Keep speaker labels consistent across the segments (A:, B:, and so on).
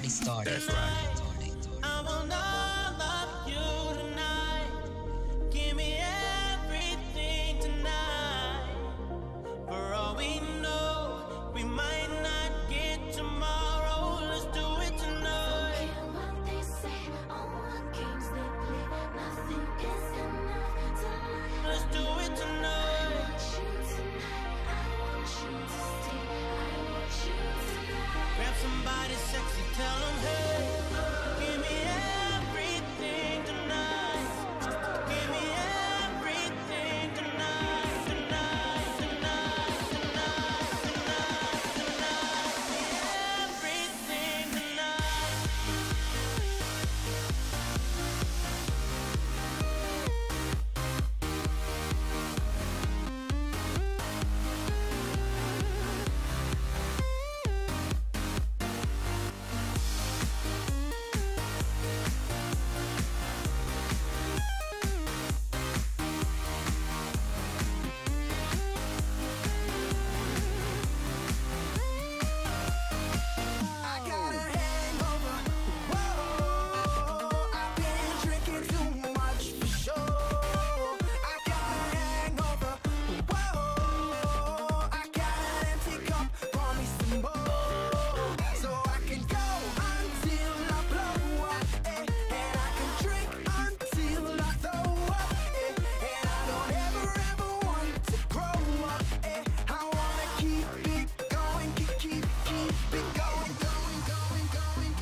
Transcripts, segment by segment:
A: already started.
B: That's right.
C: I will not love you tonight. Give me everything tonight. For all we know, we might not get tomorrow. Let's do it tonight.
D: Don't care what they say, all the games they play. Nothing is enough tonight.
C: Let's do it tonight.
D: I want you tonight. I want you to stay. I want you tonight.
C: Grab somebody sexy, tell them hey. Give me everything tonight. Give me everything tonight. Tonight, tonight, tonight, tonight, tonight. Everything tonight.
E: I got a hangover. Whoa, I've been drinking too much for sure. I got a hangover. Whoa, I got an empty cup. Pour me some more, so I can go until I blow up, and I can drink until I throw up, and I don't ever want to grow up, I wanna keep it going, keep it going, going, going, going.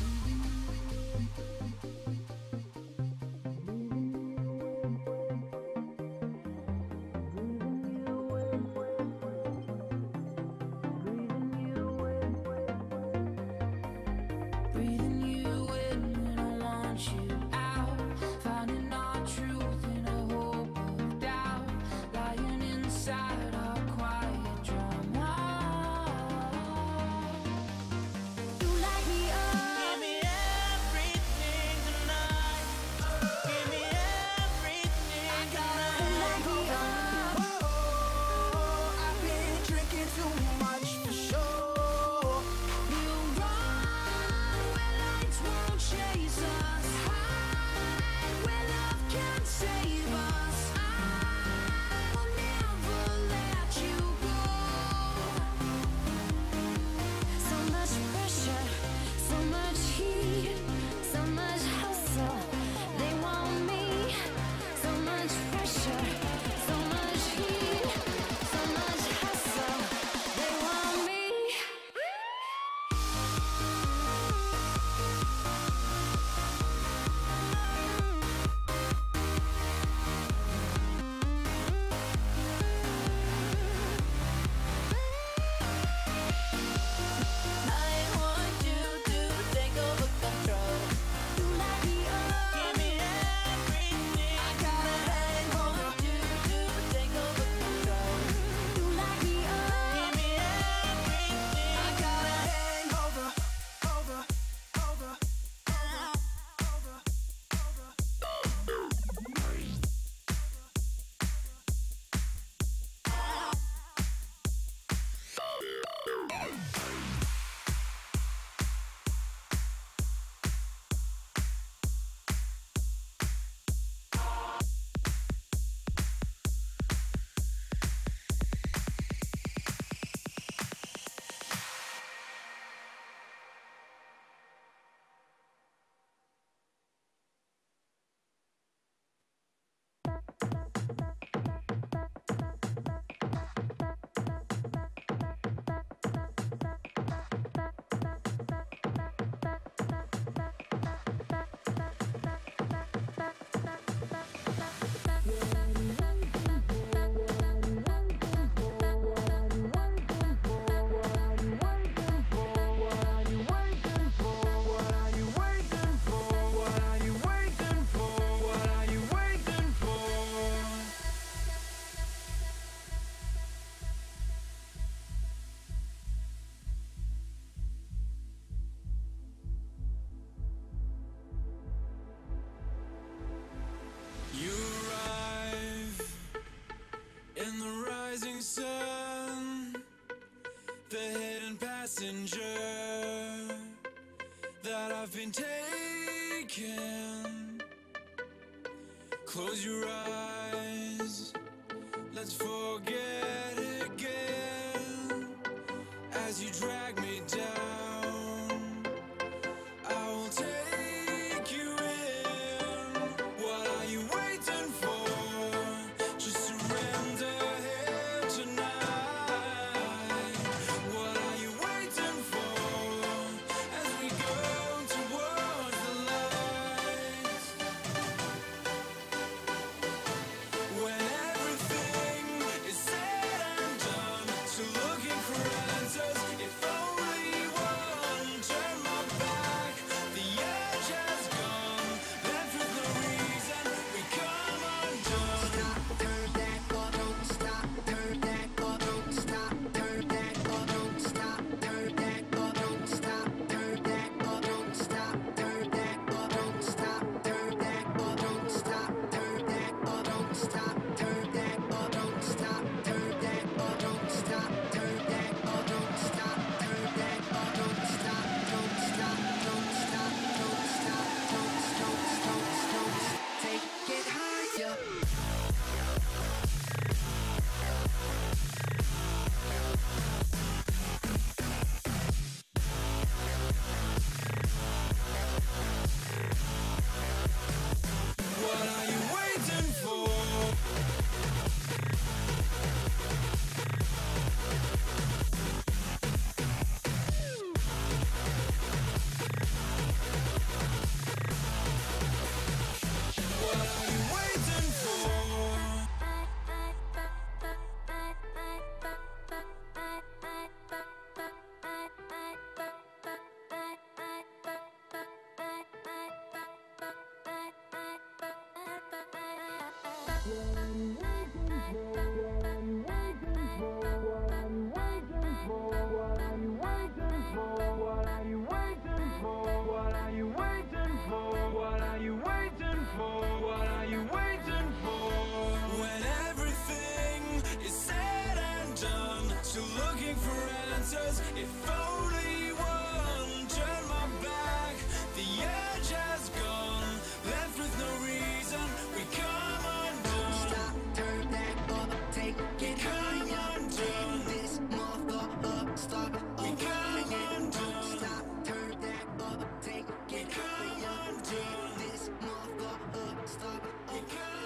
D: Breathing you in when I want you out. Finding our truth in a hope of doubt. Lying inside our quiet drama. You light me up.
C: Give me everything tonight. Give me everything tonight.
E: Whoa, I've been drinking too much for sure.
D: You run where lights won't chase us. Hide where love can't save us. I will never let you go. So much pressure, so much heat, so much hustle. They want me. So much pressure, so much heat, so much hustle. They want me.
C: I want you to take over control.
D: You light me up.
C: Give me everything.
E: I got a hangover.
C: want you to take over control.
D: You light me up.
C: Give me everything.
E: I got a hangover. Over, over, over, over, over.
F: passenger, the
E: that I've been taken. Close your eyes, let's forget again. As you drag me down, I will take you in. What are you waiting for? Just surrender here tonight. What are you waiting for? As we go towards the lights. When everything is said and done, still looking for answers. If only one turn my back, the edge has gone, left with no reason, we come undone. Stop, turn back, or don't stop, turn back, or don't stop, turn back, or don't stop, turn back, or don't stop, turn back, or don't stop, turn back, or don't stop, turn back, or don't stop, turn back, or don't stop, turn back, or don't stop, turn back, or don't stop, turn back, or don't stop, turn back, or don't stop, don't stop, don't stop, don't stop, don't take it higher. What are you waiting for? What are you waiting for? When everything is said and done, still looking for answers. If only one turn my back, the edge has gone, left with no reason, we come undone. Stop, turn back, or take it higher. Undone. This mother stop, we come undone. Stop, turn back, or take it higher. Undone. This mother stop, we come undone.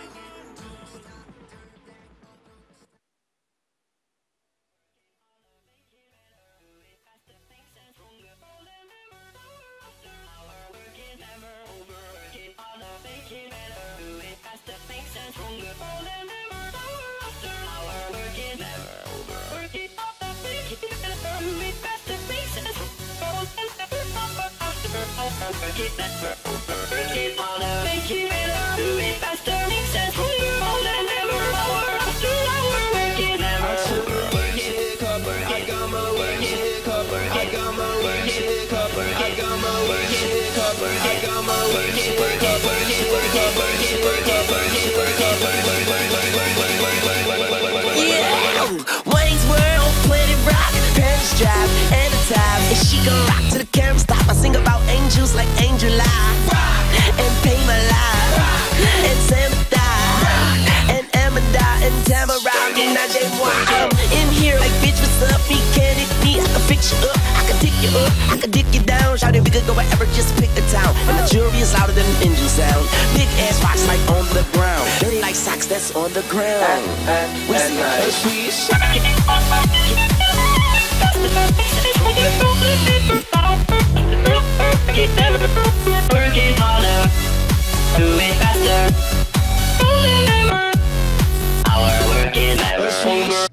A: Wayne's World, Planet Rock, Paris Drive, and the time. And she gon' rock to the camera stop. I sing about angels like Angel Live, and Pay My Life, and Sam Die, and Amanda, and Tamara, and Najee Moore. I'm in here like, bitch, what's up? Me, can it be? I can fix you up, I can dick you up, I can dick you down. Shout it, we could go wherever, just pick a town. And the jury is louder than an engine sound. Big ass rocks like on the ground, dirty like socks that's on the ground. We see a sweet shot. Working harder, do it faster. Our work is never over.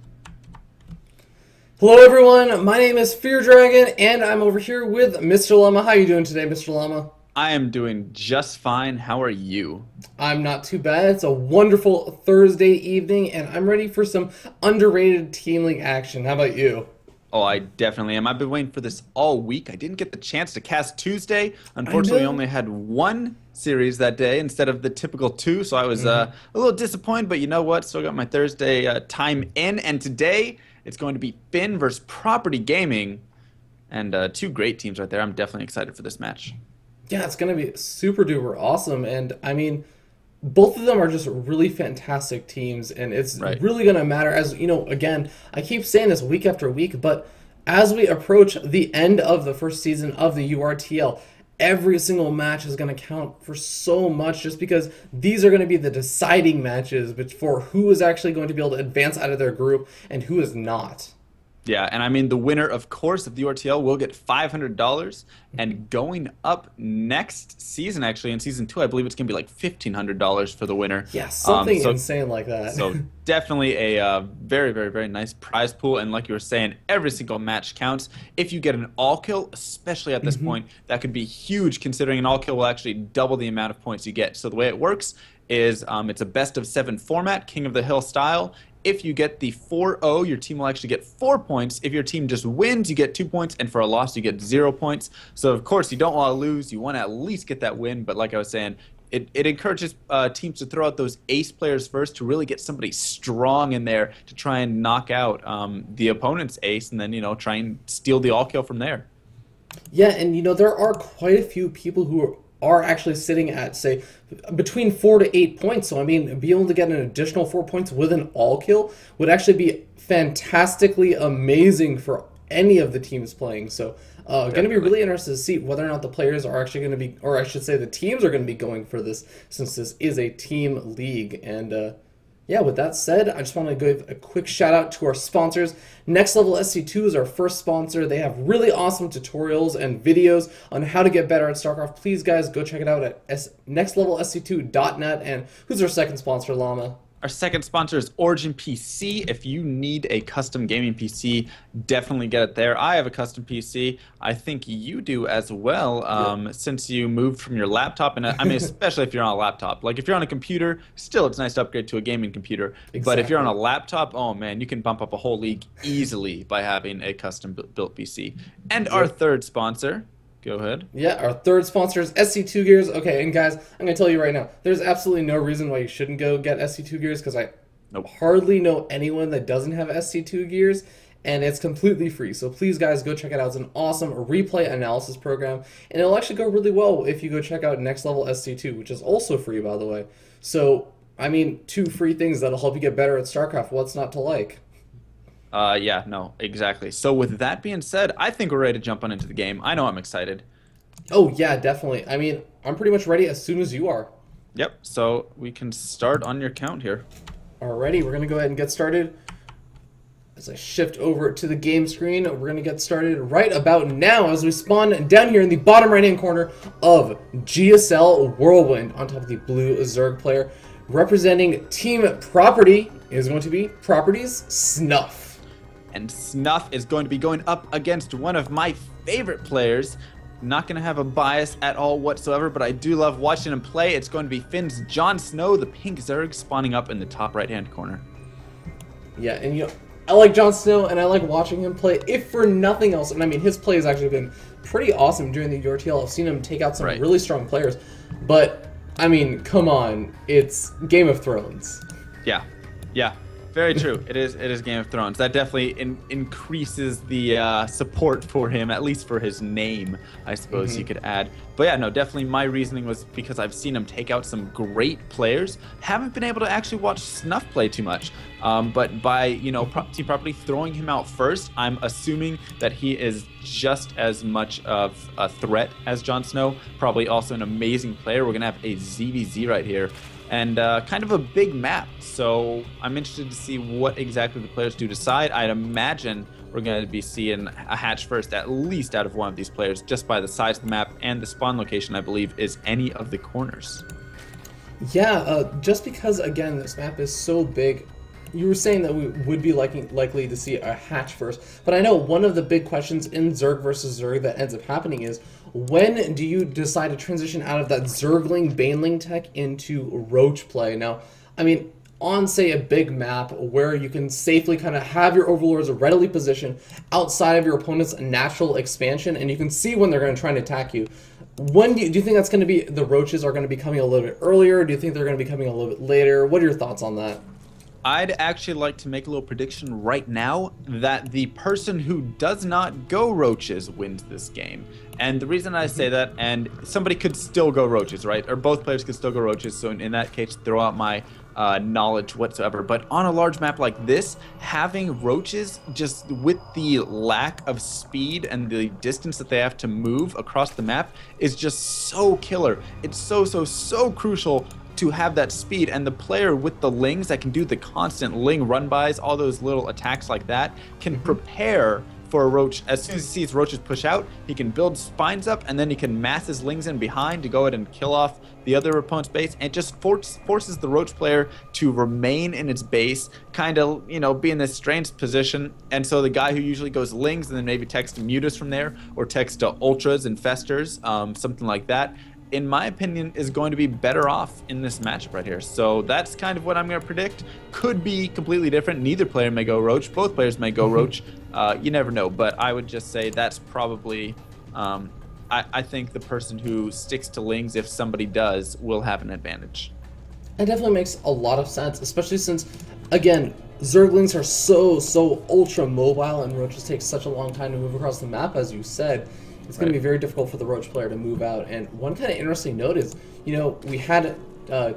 B: Hello everyone, my name is Fear Dragon, and I'm over here with Mr. Llama. How you doing today, Mr. Llama?
F: I am doing just fine. How are you?
B: I'm not too bad. It's a wonderful Thursday evening, and I'm ready for some underrated Team League action. How about you?
F: Oh, I definitely am. I've been waiting for this all week. I didn't get the chance to cast Tuesday. Unfortunately, I only had one series that day instead of the typical two, so I was a little disappointed, but you know what? Still got my Thursday time in, and today it's going to be FiN versus PrOperty Gaming, and two great teams right there. I'm definitely excited for this match.
B: Yeah, it's going to be super duper awesome. And I mean, both of them are just really fantastic teams, and it's
F: Right.
B: really going to matter. As you know, again, I keep saying this week after week, but as we approach the end of the first season of the URTL, every single match is going to count for so much, just because these are going to be the deciding matches for who is actually going to be able to advance out of their group and who is not.
F: Yeah, and I mean, the winner, of course, of the URTL will get $500, and going up next season, actually, in Season 2, I believe it's going to be like $1,500 for the winner.
B: Yeah, something
F: So
B: insane like that.
F: So definitely a very, very, very nice prize pool. And like you were saying, every single match counts. If you get an all kill, especially at this point, that could be huge, considering an all kill will actually double the amount of points you get. So the way it works is it's a best of 7 format, King of the Hill style. If you get the 4-0, your team will actually get 4 points. If your team just wins, you get 2 points, and for a loss, you get 0 points. So, of course, you don't want to lose. You want to at least get that win. But like I was saying, it encourages teams to throw out those ace players first to really get somebody strong in there to try and knock out the opponent's ace, and then, try and steal the all kill from there.
B: Yeah, and there are quite a few people who are actually sitting at, say, between 4 to 8 points. So, I mean, being able to get an additional 4 points with an all kill would actually be fantastically amazing for any of the teams playing. So, going to be really interested to see whether or not the players are actually going to be, or I should say the teams are going to be going for this, since this is a team league. And yeah, with that said, I just want to give a quick shout out to our sponsors. Next Level SC2 is our first sponsor. They have really awesome tutorials and videos on how to get better at StarCraft. Please, guys, go check it out at nextlevelsc2.net. And who's our second sponsor, Llama?
F: Our second sponsor is Origin PC. If you need a custom gaming PC, definitely get it there. I have a custom PC. I think you do as well, since you moved from your laptop. And I mean, especially if you're on a laptop. Like, if you're on a computer, still, it's nice to upgrade to a gaming computer. But if you're on a laptop, oh man, you can bump up a whole league easily by having a custom built PC. And our third sponsor, go ahead.
B: Yeah, our third sponsor is SC2 Gears. Okay, and guys, I'm going to tell you right now, there's absolutely no reason why you shouldn't go get SC2 Gears, because I hardly know anyone that doesn't have SC2 Gears, and it's completely free. So please, guys, go check it out. It's an awesome replay analysis program, and it'll actually go really well if you go check out Next Level SC2, which is also free, by the way. So, I mean, 2 free things that'll help you get better at StarCraft. What's not to like?
F: Yeah, no, exactly. So with that being said, I think we're ready to jump on into the game. I know I'm excited.
B: Oh, yeah, definitely. I mean, I'm pretty much ready as soon as you are.
F: Yep, so we can start on your count here.
B: Alrighty, we're going to go ahead and get started. As I shift over to the game screen, we're going to get started right about now as we spawn down here in the bottom right-hand corner of GSL Whirlwind on top of the blue Zerg player. Representing Team PrOperty is going to be Property's Snuff.
F: And Snuff is going to be going up against one of my favorite players. Not going to have a bias at all whatsoever, but I do love watching him play. It's going to be FiN's Jon Snow, the pink Zerg, spawning up in the top right-hand corner.
B: Yeah, and I like Jon Snow, and I like watching him play, if for nothing else. And I mean, his play has actually been pretty awesome during the URTL. I've seen him take out some really strong players. But, I mean, come on. It's Game of Thrones.
F: Yeah, very true. It is Game of Thrones. That definitely increases the support for him, at least for his name, I suppose you could add. But yeah, no, definitely my reasoning was because I've seen him take out some great players. Haven't been able to actually watch Snuff play too much. But by, Team PrOperty throwing him out first, I'm assuming that he is just as much of a threat as Jon Snow. Probably also an amazing player. We're going to have a ZVZ right here. And kind of a big map, so I'm interested to see what exactly the players do decide. I'd imagine we're going to be seeing a hatch first, at least out of one of these players, just by the size of the map, and the spawn location, I believe, is any of the corners.
B: Yeah, just because, again, this map is so big, you were saying that we would be likely to see a hatch first, but I know one of the big questions in Zerg versus Zerg that ends up happening is, when do you decide to transition out of that Zergling Baneling tech into Roach play? Now, I mean, on, say, a big map where you can safely kind of have your overlords readily positioned outside of your opponent's natural expansion, and you can see when they're going to try and attack you. When do you think that's going to be, the Roaches are going to be coming a little bit earlier? Do you think they're going to be coming a little bit later? What are your thoughts on that?
F: I'd actually like to make a little prediction right now that the person who does not go roaches wins this game. And the reason I say that, and somebody could still go roaches, right? Or both players could still go roaches, so in that case, throw out my knowledge whatsoever. But on a large map like this, having roaches, just with the lack of speed and the distance that they have to move across the map, is just so killer. It's so crucial to have that speed, and the player with the lings that can do the constant ling run-bys, all those little attacks like that, can prepare for a roach. As soon as he sees roaches push out, he can build spines up, and then he can mass his lings in behind to go ahead and kill off the other opponent's base, and it just forces the roach player to remain in its base, kind of, you know, be in this strange position. And so the guy who usually goes lings and then maybe text mutas from there, or text ultras and festers, something like that, in my opinion, is going to be better off in this matchup right here. So that's kind of what I'm going to predict. Could be completely different. Neither player may go roach. Both players may go roach. You never know. But I would just say that's probably... I think the person who sticks to lings, if somebody does, will have an advantage.
B: That definitely makes a lot of sense, especially since, again, Zerglings are so ultra mobile, and roaches take such a long time to move across the map, as you said. It's going to be very difficult for the roach player to move out. And one kind of interesting note is, you know, we had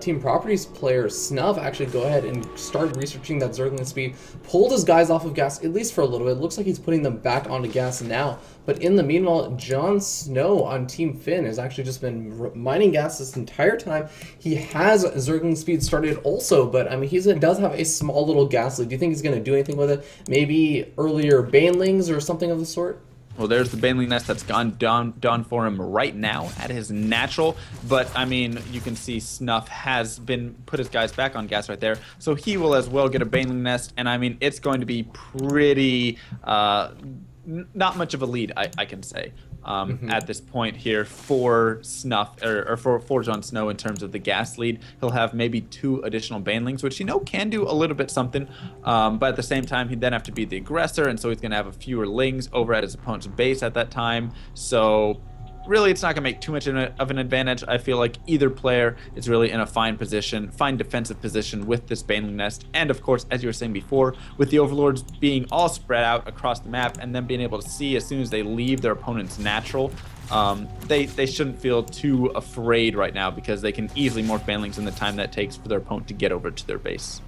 B: Team Properties player Snuff actually go ahead and start researching that Zergling speed, pulled his guys off of gas, at least for a little bit. It looks like he's putting them back onto gas now. But in the meanwhile, Jon Snow on Team FiN has actually just been mining gas this entire time. He has Zergling speed started also, but I mean, he does have a small little gas lead. Do you think he's going to do anything with it? Maybe earlier Banelings or something of the sort?
F: Well, there's the Baneling Nest that's gone down for him right now at his natural. But, I mean, you can see Snuff has put his guys back on gas right there. So he will as well get a Baneling Nest. And, I mean, it's going to be pretty... not much of a lead, I can say, at this point here for Snuff, or for Jon Snow in terms of the gas lead. He'll have maybe 2 additional Banelings, which, you know, can do a little bit something, but at the same time, he'd then have to be the aggressor, and so he's going to have a fewer lings over at his opponent's base at that time. So really, it's not going to make too much of an advantage. I feel like either player is really in a fine position, fine defensive position with this Baneling Nest. And of course, as you were saying before, with the Overlords being all spread out across the map and then being able to see as soon as they leave their opponent's natural, they shouldn't feel too afraid right now, because they can easily morph Banelings in the time that takes for their opponent to get over to their base.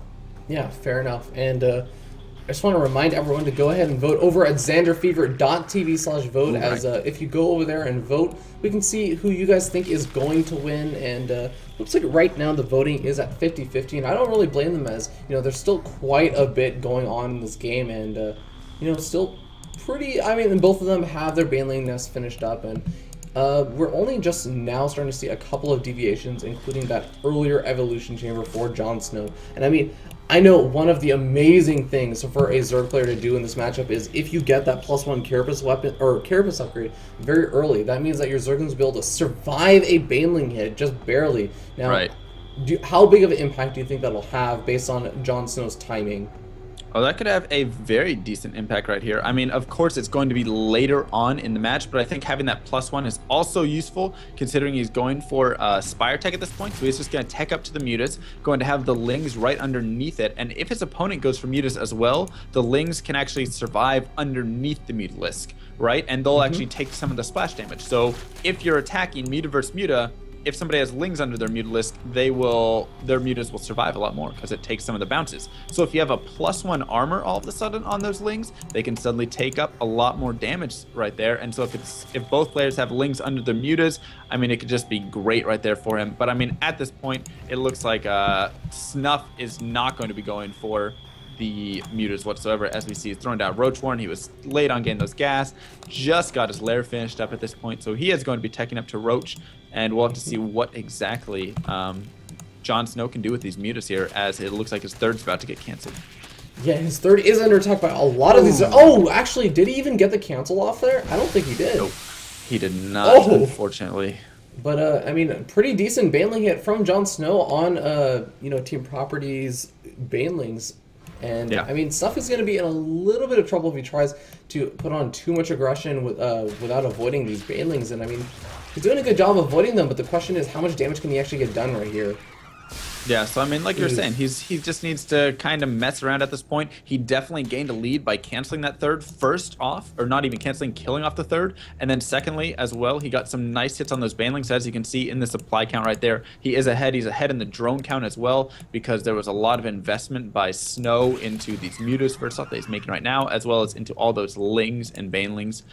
F: Yeah,
B: fair enough. And I just want to remind everyone to go ahead and vote over at xanderfever.tv/vote, as if you go over there and vote, we can see who you guys think is going to win. And looks like right now the voting is at 50-50, and I don't really blame them, as, you know, there's still quite a bit going on in this game, and, you know, still pretty, I mean, both of them have their Baneling Nest finished up, and we're only just now starting to see a couple of deviations, including that earlier evolution chamber for Jon Snow. And I mean, I know one of the amazing things for a Zerg player to do in this matchup is if you get that +1 Carapace weapon or Carapace upgrade very early, that means that your Zerglings will be able to survive a Baneling hit just barely. Now, how big of an impact do you think that'll have based on Jon Snow's timing?
F: Oh, that could have a very decent impact right here. I mean, of course, it's going to be later on in the match, but I think having that +1 is also useful, considering he's going for Spire Tech at this point. So he's just going to tech up to the Mutas, going to have the Lings right underneath it. And if his opponent goes for Mutas as well, the Lings can actually survive underneath the Mutalisk, right? And they'll actually take some of the splash damage. So if you're attacking Muta versus Muta, if somebody has Lings under their Mutalisk, their Mutas will survive a lot more because it takes some of the bounces. So if you have a +1 armor all of a sudden on those Lings, they can suddenly take up a lot more damage right there. And so if both players have Lings under their Mutas, I mean, it could just be great right there for him. But I mean, at this point, it looks like Snuff is not going to be going for the Mutas whatsoever. As we see, he's throwing down Roach Warren. He was late on getting those gas, just got his lair finished up at this point, so he is going to be teching up to Roach, and we'll have to see what exactly Jon Snow can do with these Mutas here, as it looks like his third's about to get canceled.
B: Yeah, his third is under attack by a lot of these. Oh, actually, did he even get the cancel off there? I don't think he did.
F: Nope, he did not, unfortunately.
B: But, I mean, a pretty decent Baneling hit from Jon Snow on, you know, Team Properties Banelings. And, I mean, Snuff is going to be in a little bit of trouble if he tries to put on too much aggression without avoiding these Banelings. And, I mean, he's doing a good job avoiding them, but the question is, how much damage can he actually get done right here?
F: Yeah, so I mean, like you're saying, he just needs to kind of mess around at this point. He definitely gained a lead by canceling that third first off, or not even canceling, killing off the third. And then secondly, as well, he got some nice hits on those banelings. As you can see in the supply count right there, he is ahead. He's ahead in the drone count as well, because there was a lot of investment by Snow into these mutas first off that he's making right now, as well as into all those lings and banelings.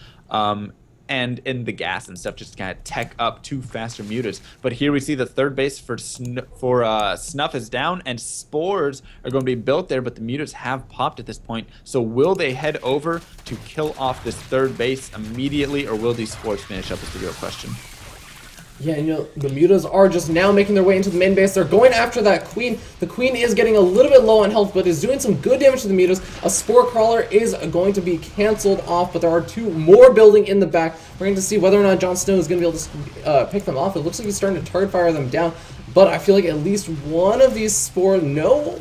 F: And in the gas and stuff, just to kind of tech up two faster mutas. But here we see the third base for Snuff is down, and spores are going to be built there, but the mutas have popped at this point. So will they head over to kill off this third base immediately, or will these spores finish up is the real question.
B: Yeah, you know, the mutas are just now making their way into the main base. They're going after that queen. The queen is getting a little bit low on health, but is doing some good damage to the mutas. A spore crawler is going to be canceled off, but there are two more building in the back. We're going to see whether or not Jon Snow is going to be able to pick them off. It looks like he's starting to target fire them down, but I feel like at least one of these spore... No.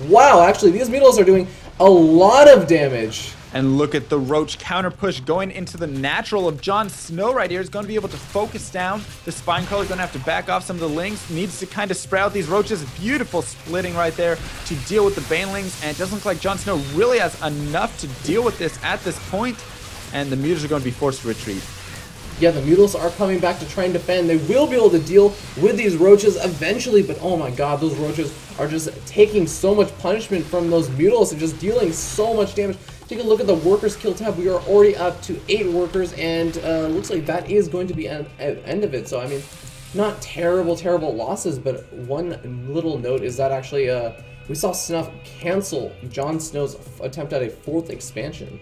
B: Wow, actually, these mutas are doing a lot of damage.
F: And look at the Roach counter push going into the natural of Jon Snow right here. Is going to be able to focus down. The Spine Crawler is going to have to back off some of the Lings. Needs to kind of sprout these Roaches. Beautiful splitting right there to deal with the Banelings. And it doesn't look like Jon Snow really has enough to deal with this at this point. And the Mutas are going to be forced to retreat.
B: Yeah, the Mutas are coming back to try and defend. They will be able to deal with these Roaches eventually, but oh my god, those Roaches are just taking so much punishment from those Mutas and just dealing so much damage. Take a look at the workers kill tab. We are already up to 8 workers, and looks like that is going to be an end of it. So, I mean, not terrible losses, but one little note is that actually we saw Snuff cancel Jon Snow's attempt at a 4th expansion.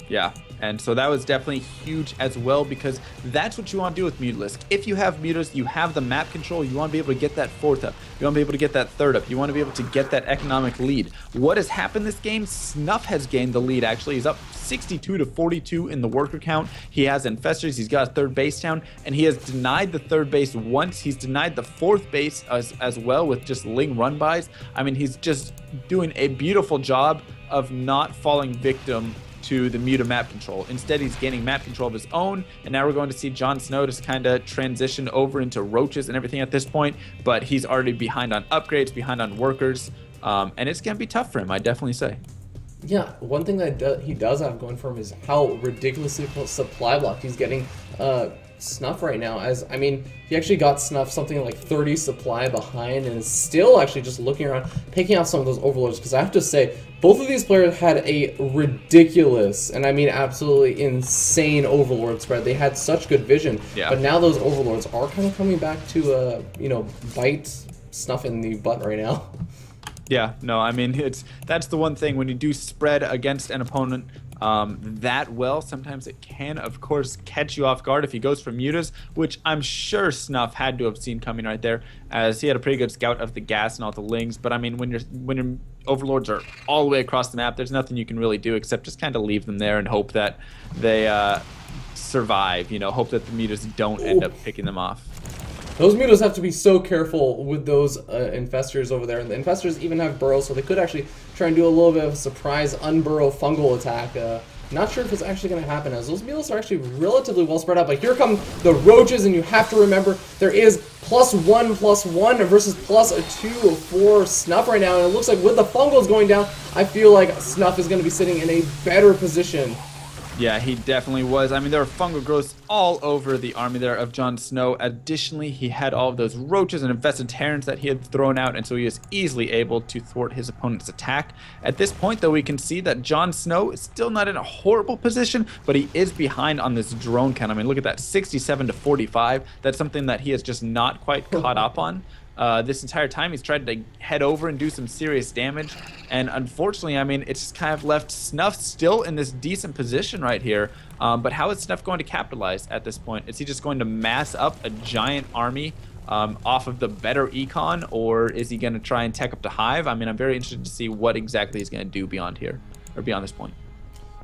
F: Yeah, and so that was definitely huge as well, because that's what you want to do with Mutalisk. If you have mutas, you have the map control, you want to be able to get that 4th up, you want to be able to get that 3rd up, you want to be able to get that economic lead. What has happened this game? Snuff has gained the lead, actually. He's up 62 to 42 in the worker count. He has infestors, he's got a 3rd base down, and he has denied the 3rd base once. He's denied the 4th base as well with just Ling run bys. I mean, he's just doing a beautiful job of not falling victim to the Muta map control. Instead, he's gaining map control of his own, and now we're going to see Jon Snow just kind of transition over into Roaches and everything at this point, but he's already behind on upgrades, behind on workers, and it's going to be tough for him, I'd definitely say.
B: Yeah, one thing that he does have going for him is how ridiculously supply blocked he's getting Snuff right now. As I mean, he actually got Snuff something like 30 supply behind, and is still actually just looking around, picking out some of those overlords. Because I have to say, both of these players had a ridiculous, and I mean absolutely insane overlord spread. They had such good vision, but now those overlords are kind of coming back to you know, bite Snuff in the butt right now.
F: Yeah, no, I mean, that's the one thing when you do spread against an opponent that well, sometimes it can, of course, catch you off guard if he goes for mutas, which I'm sure Snuff had to have seen coming right there, as he had a pretty good scout of the gas and all the Lings. But I mean, when your overlords are all the way across the map, there's nothing you can really do except just kind of leave them there and hope that they survive. You know, hope that the mutas don't end up picking them off.
B: Those mutas have to be so careful with those infestors over there, and the infestors even have burrows, so they could actually try and do a little bit of a surprise unburrow fungal attack. Not sure if it's actually going to happen, as those mutas are actually relatively well spread out. But here come the Roaches, and you have to remember there is +1/+1 versus +2 for Snuff right now, and it looks like with the fungals going down, I feel like Snuff is going to be sitting in a better position.
F: Yeah, he definitely was. I mean, there were fungal growths all over the army there of Jon Snow. Additionally, he had all of those Roaches and infested Terrans that he had thrown out, and so he was easily able to thwart his opponent's attack. At this point, though, we can see that Jon Snow is still not in a horrible position, but he is behind on this drone count. I mean, look at that, 67 to 45. That's something that he has just not quite caught up on. This entire time he's tried to head over and do some serious damage, and unfortunately, I mean, it's kind of left Snuff still in this decent position right here. But how is Snuff going to capitalize at this point? Is he just going to mass up a giant army off of the better econ, or is he going to try and tech up to Hive? I mean, I'm very interested to see what exactly he's going to do beyond here, or beyond this point.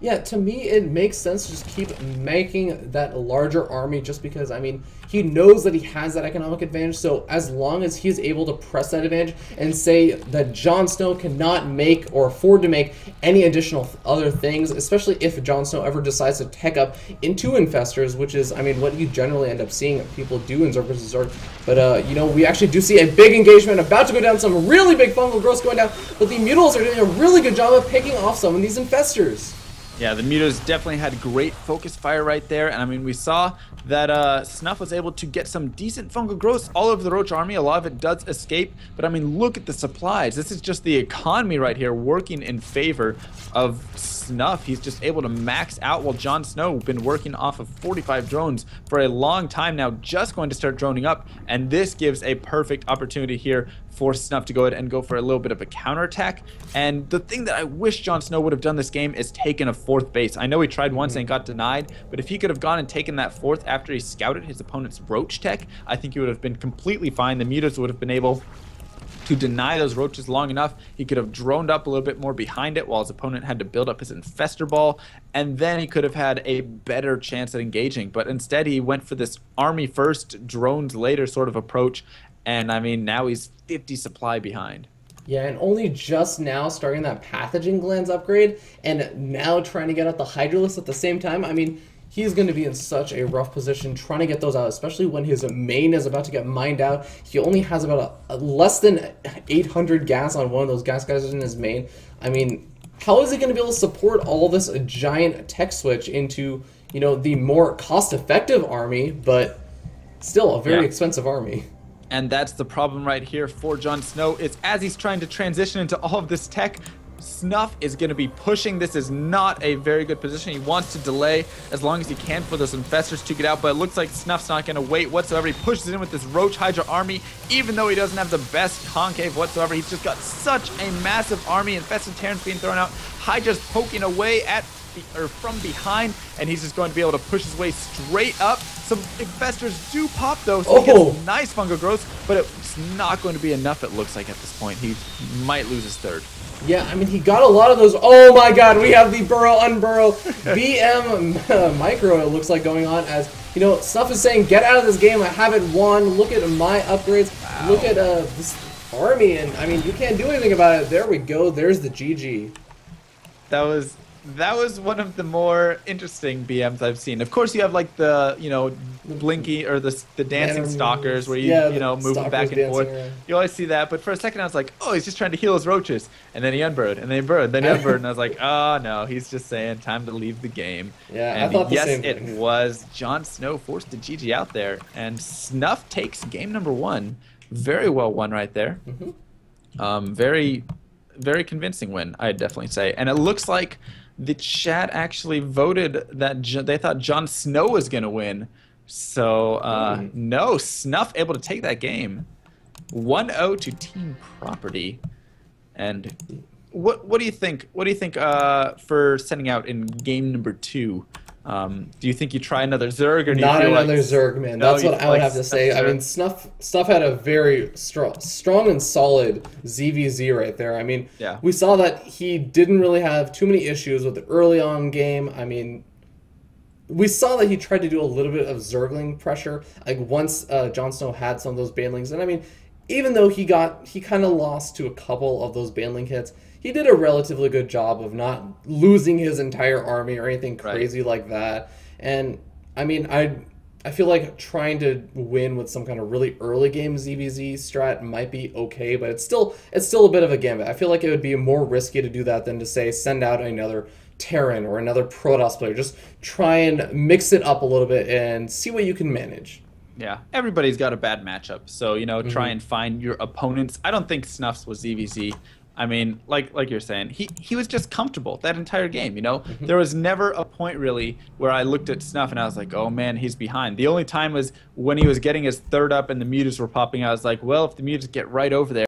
B: Yeah, to me, it makes sense to just keep making that larger army just because, I mean, he knows that he has that economic advantage. So as long as he's able to press that advantage and say that Jon Snow cannot make or afford to make any additional other things, especially if Jon Snow ever decides to tech up into infestors, which is, I mean, what you generally end up seeing people do in Zerg vs. Zerg. But, you know, we actually do see a big engagement about to go down, some really big fungal growth going down, but the Mutals are doing a really good job of picking off some of these infestors.
F: Yeah, the Mutos definitely had great focus fire right there, and I mean, we saw that Snuff was able to get some decent fungal growth all over the Roach army. A lot of it does escape, but I mean, look at the supplies. This is just the economy right here working in favor of Snuff. He's just able to max out while Jon Snow been working off of 45 drones for a long time now, just going to start droning up, and this gives a perfect opportunity here for Snuff to go ahead and go for a little bit of a counterattack. And the thing that I wish Jon Snow would have done this game is taken a 4th base. I know he tried once and got denied, but if he could have gone and taken that 4th after he scouted his opponent's Roach tech, I think he would have been completely fine. The Mutas would have been able to deny those Roaches long enough. He could have droned up a little bit more behind it while his opponent had to build up his Infestor Ball, and then he could have had a better chance at engaging. But instead, he went for this army first, drones later sort of approach, and I mean, now he's 50 supply behind.
B: Yeah, and only just now starting that Pathogen Glands upgrade, and now trying to get out the Hydralisk at the same time. I mean, he's going to be in such a rough position trying to get those out, especially when his main is about to get mined out. He only has about a less than 800 gas on one of those gas geysers in his main. I mean, how is he going to be able to support all this giant tech switch into, you know, the more cost-effective army, but still a very expensive army?
F: And that's the problem right here for Jon Snow. It's as he's trying to transition into all of this tech, Snuff is going to be pushing. This is not a very good position. He wants to delay as long as he can for those infestors to get out, but it looks like Snuff's not going to wait whatsoever. He pushes in with this Roach Hydra army, even though he doesn't have the best concave whatsoever. He's just got such a massive army. Infested Terrans being thrown out. Hydra's poking away at or from behind, and he's just going to be able to push his way straight up. Some infestors do pop though, so he gets nice fungal growth, but it's not going to be enough, it looks like, at this point. He might lose his 3rd.
B: Yeah, I mean, he got a lot of those. Oh my god, we have the burrow, unburrow, BM micro, it looks like, going on as, you know, Snuff is saying, get out of this game, I haven't won, look at my upgrades, look at this army, and I mean, you can't do anything about it. There we go, there's the GG.
F: That was one of the more interesting BMs I've seen. Of course, you have like the, you know, blinky or the dancing stalkers where you know, move them back and forth. Around. You always see that, but for a second I was like, oh, he's just trying to heal his Roaches, and then he unburrowed, and then he burrowed, then he unburrowed, and I was like, oh no, he's just saying time to leave the game.
B: Yeah,
F: and
B: I thought the
F: yes,
B: same thing.
F: it was Jon Snow forced to GG out there, and Snuff takes game number 1. Very well won right there. Very, very convincing win, I'd definitely say, and it looks like the chat actually voted that they thought Jon Snow was going to win. So, no, Snuff able to take that game. 1-0 to Team Property. And what do you think? What do you think for sending out in game number 2? Do you think you try another Zerg, or do
B: not
F: you feel
B: another Zerg, man? That's what I would have to say. I mean, Snuff had a very strong and solid ZVZ right there. I mean, we saw that he didn't really have too many issues with the early on game. I mean, we saw that he tried to do a little bit of Zergling pressure, like once Jon Snow had some of those banelings, and I mean, even though he kind of lost to a couple of those baneling hits, he did a relatively good job of not losing his entire army or anything crazy like that. And I mean, I feel like trying to win with some kind of really early game ZVZ strat might be okay, but it's still a bit of a gambit. I feel like it would be more risky to do that than to say send out another Terran or another Protoss player. Just try and mix it up a little bit and see what you can manage.
F: Yeah, everybody's got a bad matchup, so, you know, try and find your opponents. I don't think Snuff's was ZVZ. I mean, like you're saying, he was just comfortable that entire game, you know? There was never a point, really, where I looked at Snuff and I was like, oh man, he's behind. The only time was when he was getting his 3rd up and the Mutas were popping out. I was like, well, if the Mutas get right over there,